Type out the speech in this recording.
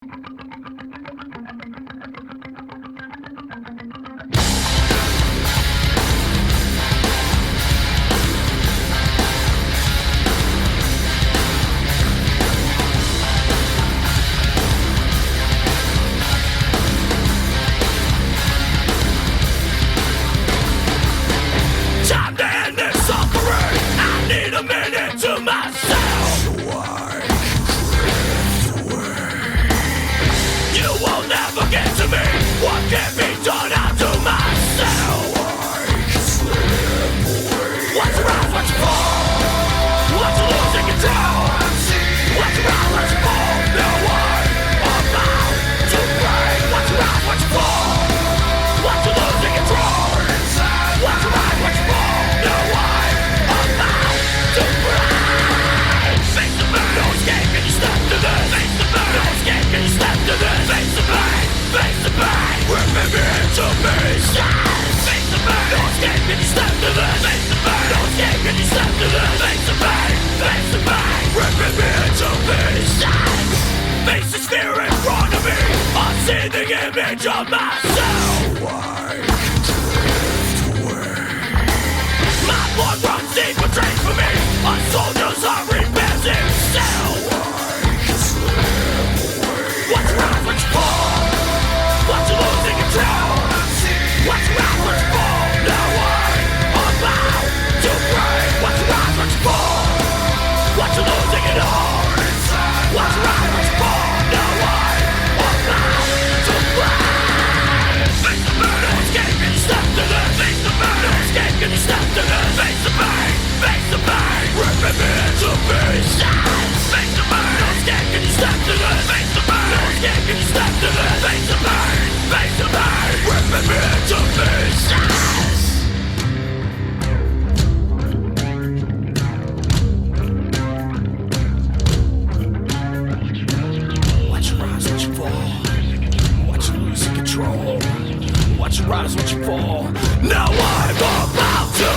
Time to end this suffering. I need a minute to myself. So I drift away. You will never get to me. What can be done, I'll do myself. So I slip away. What's around, what's for? What's losing control? What's around, what's for? No one about to break. What's around, what's for? What's losing control? What's around, what's for? No one about to break. Face the burn, no escape, can you step to this? Face the burn, no escape, can you step to this? Face the pain, face the pain, ripping me into pieces. Face the burn, no escape, can you step to this? Face the burn, no escape, can you step to this? Face the pain, ripping me into pieces. Face the fear in front of me, I see the image of myself. So I drift away. My blood runs deep, betrayed for me. A soldier's heart repairs himself. I slip away. What's around, what's for? What's losing control? What's around, what's for? No one about to break. What's around, what's for? What's losing it all? What's around, what's for? No one about to break. Face the burn, no escape, can you step to this? Face the burn, no escape, can you step to this? Face the pain, ripping me into pieces. Face the burn, no escape, can you step to this? Face the burn, no escape, can you step to this? Face the pain, ripping me into pieces. Watch you rise, watch you fall. Watch you losing control. Watch you rise, watch you fall. Now I'm about to